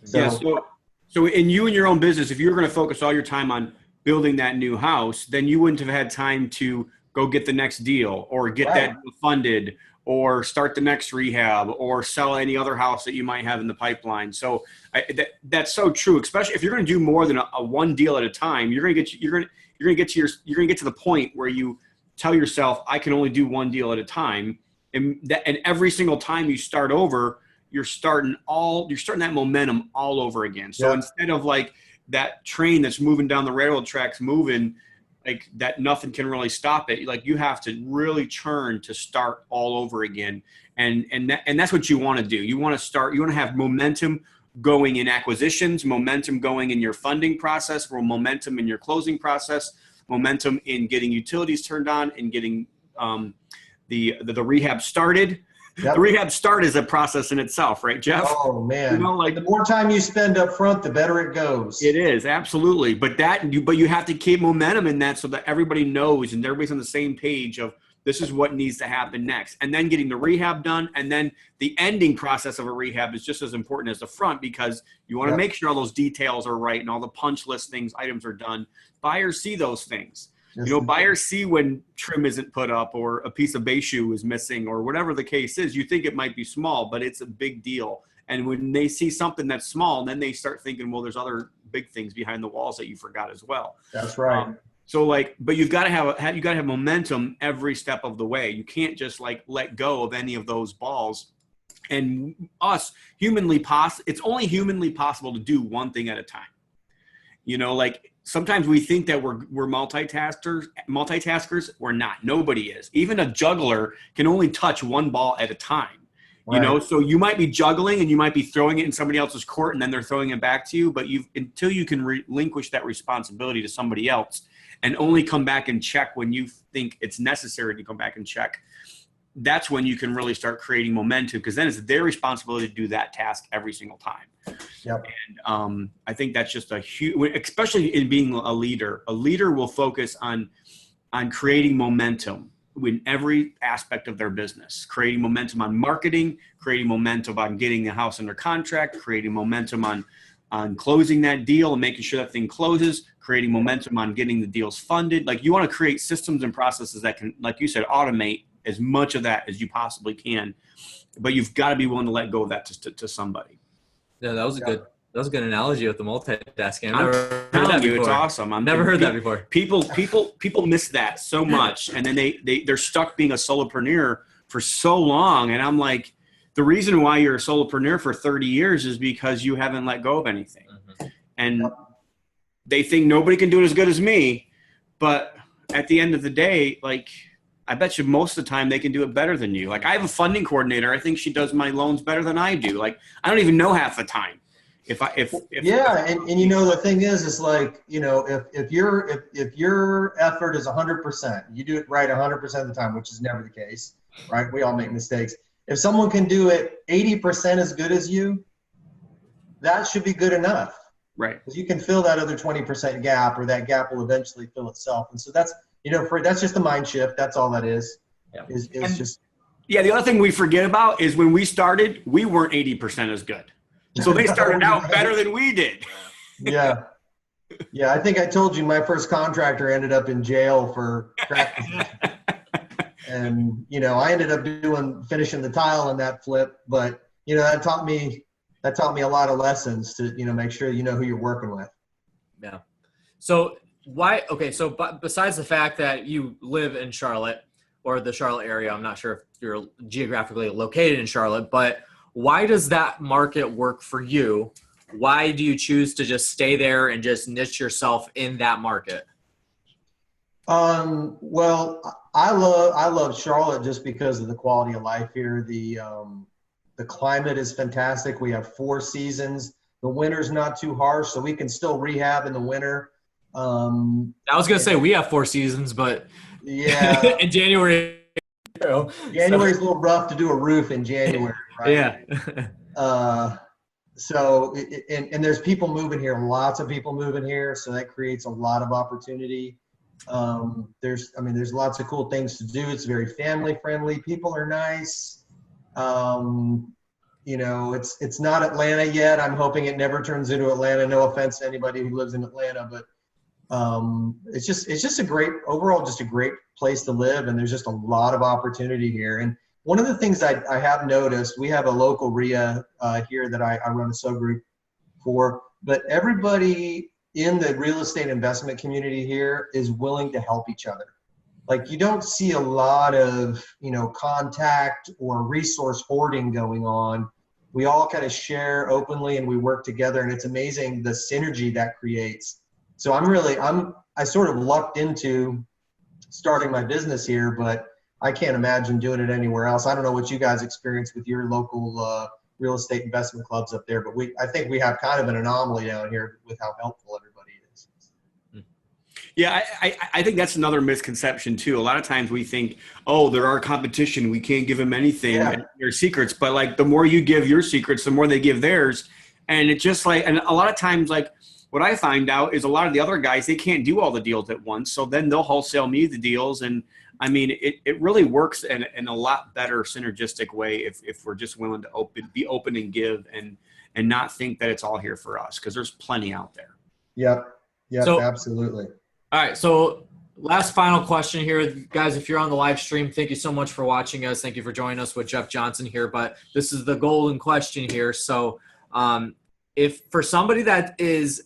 So in you and your own business, if you were going to focus all your time on building that new house, then you wouldn't have had time to go get the next deal or get Right. that funded or start the next rehab or sell any other house that you might have in the pipeline. So that's so true, especially if you're going to do more than a one deal at a time. You're going to get to the point where you tell yourself, I can only do one deal at a time. And every single time you start over, you're starting that momentum all over again. So instead of like that train that's moving down the railroad tracks moving, like that nothing can really stop it. Like you have to really churn to start all over again. And that's what you want to do. You want to have momentum going in acquisitions, momentum going in your funding process, or momentum in your closing process, momentum in getting utilities turned on and getting the rehab started. Yep. The rehab start is a process in itself, right, Jeff? Oh man! The more time you spend up front, the better it goes. It is, absolutely. But you have to keep momentum in that so that everybody knows and everybody's on the same page of this is what needs to happen next. And then getting the rehab done, and then the ending process of a rehab is just as important as the front because you want to make sure all those details are right and all the punch list items are done. Buyers see those things. Yes, buyers see when trim isn't put up or a piece of base shoe is missing or whatever the case is. You think it might be small, but it's a big deal. And when they see something that's small, then they start thinking, well, there's other big things behind the walls that you forgot as well. That's right. But you've got to have momentum every step of the way. You can't just let go of any of those balls. And it's only humanly possible to do one thing at a time. Sometimes we think that we're multitaskers. We're not. Nobody is. Even a juggler can only touch one ball at a time. Right. So you might be juggling and you might be throwing it in somebody else's court and then they're throwing it back to you. But until you can relinquish that responsibility to somebody else and only come back and check when you think it's necessary to come back and check, that's when you can really start creating momentum because then it's their responsibility to do that task every single time. Yep. And I think that's just a huge, especially in being a leader. A leader will focus on creating momentum in every aspect of their business, creating momentum on marketing, creating momentum on getting the house under contract, creating momentum on closing that deal and making sure that thing closes, creating momentum on getting the deals funded. Like you want to create systems and processes that can, like you said, automate as much of that as you possibly can, but you've got to be willing to let go of that to somebody. Yeah, that was That was a good analogy with the multitasking. I've I'm never heard telling that you, before. it's awesome. I've never heard that before. People miss that so much, and then they're stuck being a solopreneur for so long. And I'm like, the reason why you're a solopreneur for 30 years is because you haven't let go of anything, and they think nobody can do it as good as me. But at the end of the day, like, I bet you most of the time they can do it better than you. Like, I have a funding coordinator. I think she does my loans better than I do. Like, I don't even know half the time. And the thing is like, if your effort is 100%, you do it right 100% of the time, which is never the case, right? We all make mistakes. If someone can do it 80% as good as you, that should be good enough. Right. Because you can fill that other 20% gap, or that gap will eventually fill itself. And so that's, that's just a mind shift. That's all that is. Yeah. The other thing we forget about is when we started, we weren't 80% as good. So they started out better than we did. Yeah. Yeah. I think I told you my first contractor ended up in jail for crack possession. And, I ended up finishing the tile in that flip, but, that taught me a lot of lessons to, make sure you know who you're working with. Yeah. So besides the fact that you live in Charlotte or the Charlotte area, I'm not sure if you're geographically located in Charlotte, but why does that market work for you? Why do you choose to just stay there and just niche yourself in that market? Well, I love Charlotte just because of the quality of life here. The climate is fantastic. We have 4 seasons. The winter's not too harsh, so we can still rehab in the winter. I was going to say we have 4 seasons, but yeah, in January. January's a little rough to do a roof in January, right? Yeah. So there's people moving here, lots of people moving here, so that creates a lot of opportunity. There's lots of cool things to do. It's very family friendly. People are nice. It's not Atlanta yet. I'm hoping it never turns into Atlanta. No offense to anybody who lives in Atlanta, but it's just a great place to live, and there's just a lot of opportunity here. And one of the things I have noticed, we have a local RIA here that I run a sub-group for, but everybody in the real estate investment community here is willing to help each other. Like, you don't see a lot of, contact or resource hoarding going on. We all kind of share openly and we work together, and it's amazing the synergy that creates. So I sort of lucked into starting my business here, but I can't imagine doing it anywhere else. I don't know what you guys experience with your local real estate investment clubs up there, but I think we have kind of an anomaly down here with how helpful everybody is. Yeah, I think that's another misconception too. A lot of times we think, oh, they're our competition, we can't give them anything, and their secrets. But like, the more you give your secrets, the more they give theirs. And it's just like, and a lot of times, like, what I find out is a lot of the other guys, they can't do all the deals at once. So then they'll wholesale me the deals. And I mean, it really works in a lot better synergistic way if we're just willing to be open and give and not think that it's all here for us, because there's plenty out there. Yep, so, absolutely. All right, so last final question here. Guys, if you're on the live stream, thank you so much for watching us. Thank you for joining us with Jeff Johnson here. But this is the golden question here. So if for somebody that is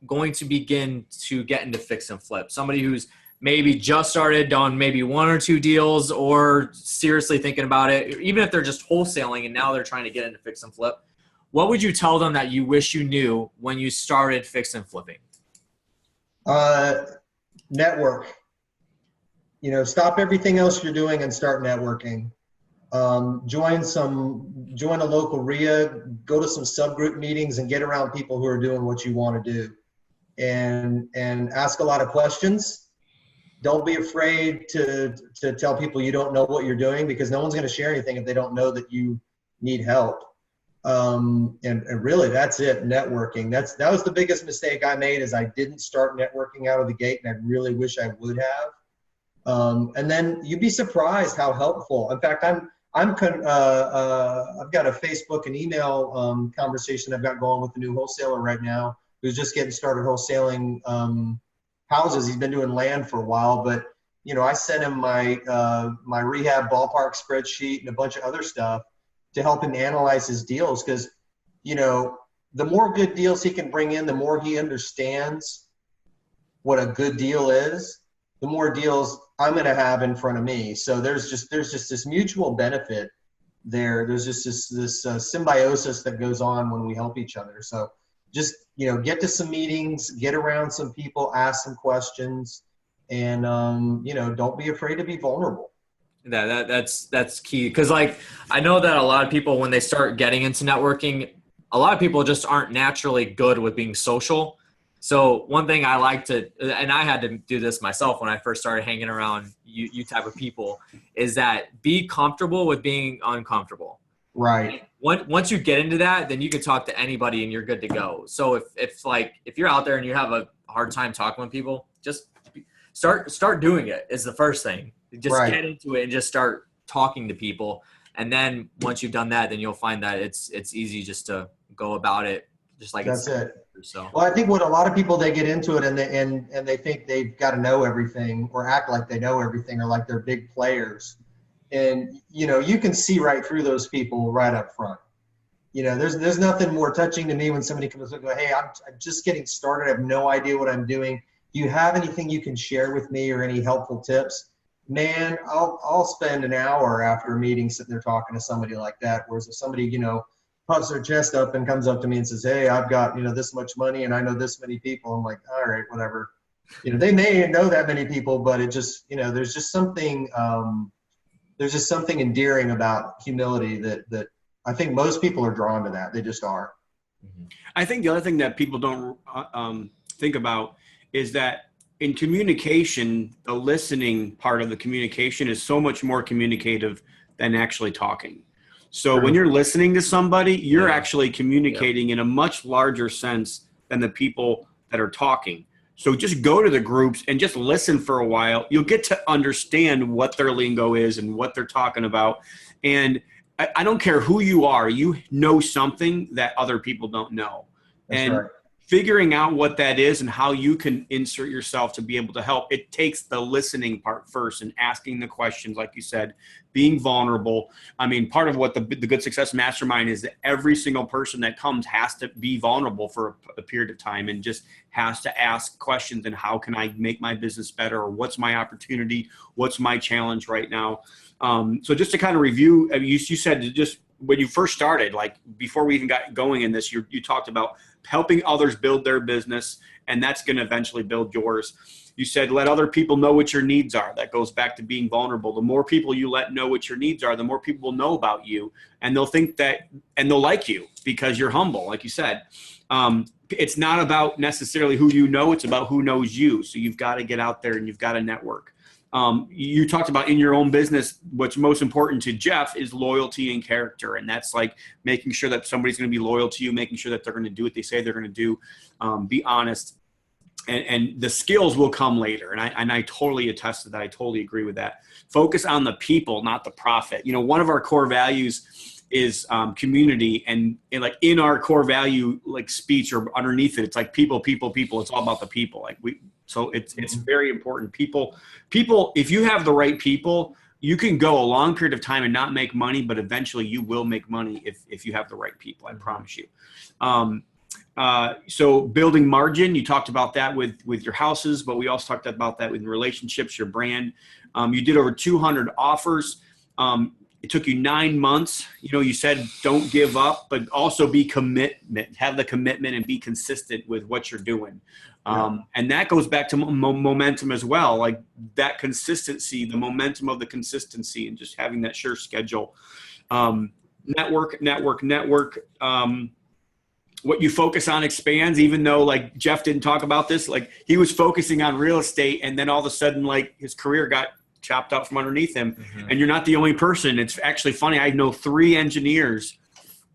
going to begin to get into fix and flip, somebody who's maybe just started, done maybe 1 or 2 deals, or seriously thinking about it, even if they're just wholesaling and now they're trying to get into fix and flip, what would you tell them that you wish you knew when you started fix and flipping? Network. Stop everything else you're doing and start networking. Join a local RIA, go to some subgroup meetings and get around people who are doing what you want to do, and ask a lot of questions. Don't be afraid to tell people you don't know what you're doing, because no one's going to share anything if they don't know that you need help. And really, that's it. Networking. That was the biggest mistake I made, is I didn't start networking out of the gate, and I really wish I would have. And then you'd be surprised how helpful. In fact, I've got a Facebook and email conversation I've got going with a new wholesaler right now, who's just getting started wholesaling houses. He's been doing land for a while, but I sent him my rehab ballpark spreadsheet and a bunch of other stuff to help him analyze his deals, because the more good deals he can bring in, the more he understands what a good deal is, the more deals I'm going to have in front of me. So there's just this mutual benefit there. There's just this symbiosis that goes on when we help each other. So just, get to some meetings, get around some people, ask some questions, and, don't be afraid to be vulnerable. That's key. Cause like, I know that a lot of people, when they start getting into networking, a lot of people just aren't naturally good with being social. So one thing I like to, and I had to do this myself when I first started hanging around you type of people, is that be comfortable with being uncomfortable. Right. Once you get into that, then you can talk to anybody and you're good to go. So if you're out there and you have a hard time talking with people, just start doing it is the first thing. Just Right. get into it and just start talking to people. And then once you've done that, then you'll find that it's easy just to go about it. Just like That's it. So. Well, I think what a lot of people, they get into it and they think they've got to know everything or act like they know everything or like they're big players. And, you can see right through those people right up front. There's nothing more touching to me when somebody comes up and goes, hey, I'm just getting started. I have no idea what I'm doing. Do you have anything you can share with me or any helpful tips? Man, I'll spend an hour after a meeting sitting there talking to somebody like that. Whereas if somebody, puffs their chest up and comes up to me and says, hey, I've got, this much money and I know this many people. I'm like, all right, whatever. They may know that many people, but it just, there's just something endearing about humility that I think most people are drawn to that. They just are. I think the other thing that people don't think about is that in communication, the listening part of the communication is so much more communicative than actually talking. So when you're listening to somebody, you're actually communicating in a much larger sense than the people that are talking. So just go to the groups and just listen for a while. You'll get to understand what their lingo is and what they're talking about. And I don't care who you are, you know something that other people don't know. That's right. Figuring out what that is and how you can insert yourself to be able to help. It takes the listening part first and asking the questions, like you said, being vulnerable. I mean, part of what the Good Success Mastermind is that every single person that comes has to be vulnerable for a period of time and just has to ask questions and how can I make my business better, or what's my opportunity, what's my challenge right now. So just to kind of review, you said just when you first started, like before we even got going in this, you talked about helping others build their business, and that's going to eventually build yours. You said, let other people know what your needs are. That goes back to being vulnerable. The more people you let know what your needs are, the more people will know about you, and they'll think that, and they'll like you because you're humble. Like you said, it's not about necessarily who you know, it's about who knows you. So you've got to get out there and you've got to network. You talked about in your own business, what's most important to Jeff is loyalty and character. And that's like making sure that somebody's going to be loyal to you, making sure that they're going to do what they say they're going to do, be honest, and the skills will come later. And I totally attest to that. I totally agree with that. Focus on the people, not the profit. One of our core values is community, and like in our core value, like speech or underneath it, it's like people. It's all about the people. So it's very important. People, if you have the right people, you can go a long period of time and not make money, but eventually you will make money if you have the right people. I promise you. So building margin, you talked about that with your houses, but we also talked about that with relationships, your brand. You did over 200 offers. It took you 9 months. You said don't give up, but also have the commitment and be consistent with what you're doing. And that goes back to momentum as well, like that consistency, the momentum of the consistency, and just having that sure schedule. Network. What you focus on expands, even though like Jeff didn't talk about this, like he was focusing on real estate and then all of a sudden like his career got chopped out from underneath him. Mm-hmm. And you're not the only person. It's actually funny. I know 3 engineers,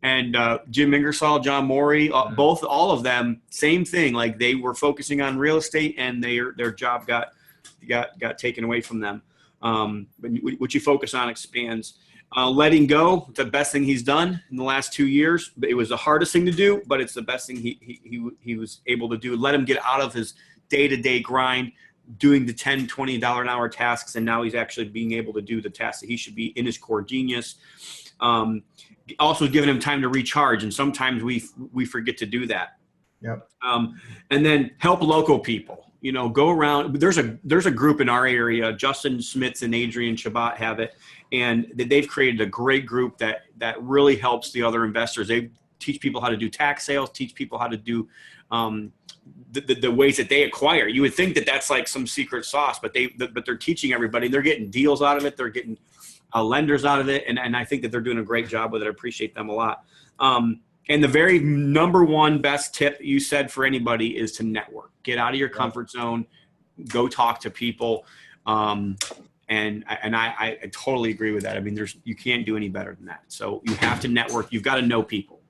and Jim Ingersoll, John Morey, all of them, same thing. Like they were focusing on real estate and their job got taken away from them. But what you focus on expands. Letting go, the best thing he's done in the last 2 years. It was the hardest thing to do, but it's the best thing he was able to do. Let him get out of his day-to-day grind, doing the $10, $20 an hour tasks, and now he's actually being able to do the tasks that he should be in his core genius. Also giving them time to recharge. And sometimes we forget to do that. Yep. And then help local people. Go around. There's a group in our area. Justin Smith and Adrian Shabbat have it, and they've created a great group that really helps the other investors. They teach people how to do tax sales, teach people how to do the ways that they acquire. You would think that that's like some secret sauce, but they're teaching everybody. They're getting deals out of it. They're getting lenders out of it, and I think that they're doing a great job with it. I appreciate them a lot. And the very number one best tip you said for anybody is to network. Get out of your comfort zone. Go talk to people. And I totally agree with that. I mean, you can't do any better than that. So you have to network. You've got to know people.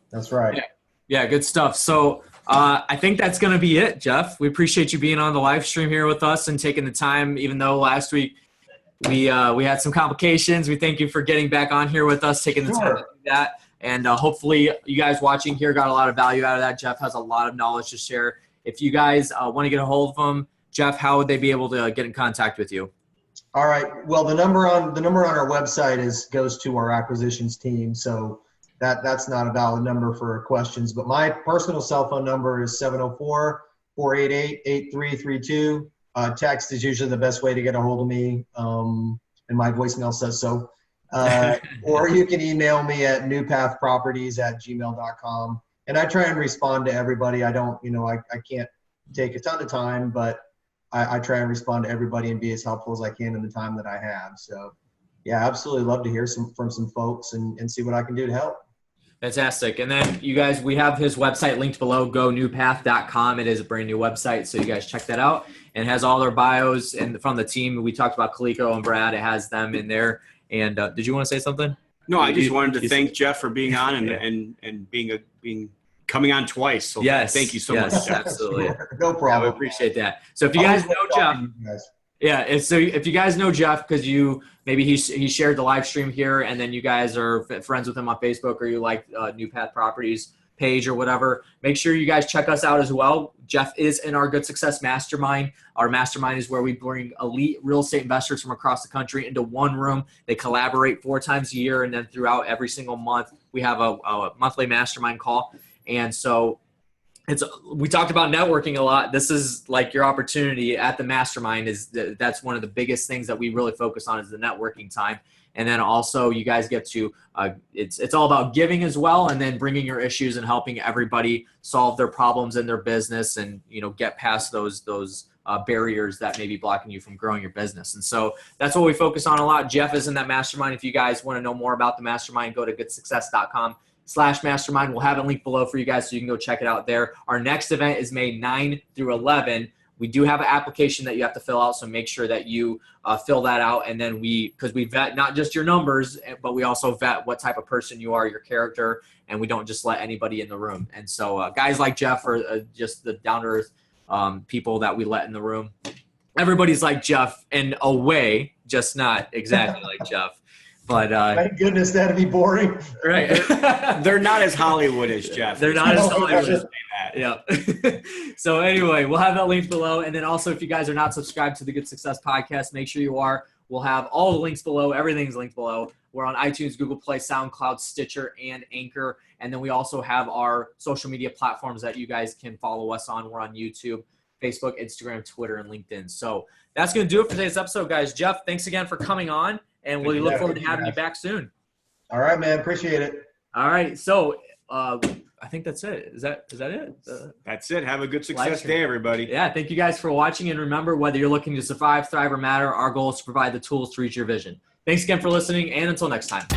That's right. Yeah, good stuff. So I think that's going to be it, Jeff. We appreciate you being on the live stream here with us and taking the time, even though last week we had some complications. We thank you for getting back on here with us, taking the time to do that. And hopefully you guys watching here got a lot of value out of that. Jeff has a lot of knowledge to share. If you guys want to get a hold of him, Jeff, how would they be able to get in contact with you? All right. Well, the number on our website goes to our acquisitions team. So that's not a valid number for questions. But my personal cell phone number is 704-488-8332. Text is usually the best way to get a hold of me. And my voicemail says so. Or you can email me at newpathproperties@gmail.com. And I try and respond to everybody. I don't, I can't take a ton of time, but I try and respond to everybody and be as helpful as I can in the time that I have. So yeah, absolutely love to hear from some folks and see what I can do to help. Fantastic. And then you guys, we have his website linked below, gonewpath.com. It is a brand new website. So you guys check that out, and it has all their bios and from the team. We talked about Kaliko and Brad. It has them in there. And did you want to say something? No, I just wanted to thank Jeff for being on and being coming on twice. So yes, thank you so much. Jeff. Absolutely. No problem. Yeah, we appreciate that. So if you guys know Jeff, if you guys know Jeff because maybe he shared the live stream here, and then you guys are friends with him on Facebook, or you like New Path Properties page or whatever, make sure you guys check us out as well. Jeff is in our Good Success Mastermind. Our mastermind is where we bring elite real estate investors from across the country into one room. They collaborate 4 times a year, and then throughout every single month, we have a monthly mastermind call. And so we talked about networking a lot. This is like your opportunity at the mastermind. That's one of the biggest things that we really focus on is the networking time. And then also you guys get to, it's all about giving as well, and then bringing your issues and helping everybody solve their problems in their business and, get past those barriers that may be blocking you from growing your business. And so that's what we focus on a lot. Jeff is in that mastermind. If you guys want to know more about the mastermind, go to goodsuccess.com/mastermind. We'll have it linked below for you guys so you can go check it out there. Our next event is May 9 through 11. We do have an application that you have to fill out, so make sure that you fill that out. And then because we vet not just your numbers, but we also vet what type of person you are, your character, and we don't just let anybody in the room. And so guys like Jeff are just the down-to-earth people that we let in the room. Everybody's like Jeff in a way, just not exactly like Jeff. But thank goodness that'd be boring. Right. They're not as Hollywood as Jeff. They're not as Hollywood as yeah. So anyway, we'll have that link below. And then also, if you guys are not subscribed to the Good Success Podcast, make sure you are. We'll have all the links below. Everything's linked below. We're on iTunes, Google Play, SoundCloud, Stitcher, and Anchor. And then we also have our social media platforms that you guys can follow us on. We're on YouTube, Facebook, Instagram, Twitter, and LinkedIn. So that's going to do it for today's episode, guys. Jeff, thanks again for coming on, and we look forward to having you back soon. All right, man. Appreciate it. All right. So I think that's it. Is that it? That's it. Have a good success day, everybody. Yeah. Thank you guys for watching. And remember, whether you're looking to survive, thrive, or matter, our goal is to provide the tools to reach your vision. Thanks again for listening, and until next time.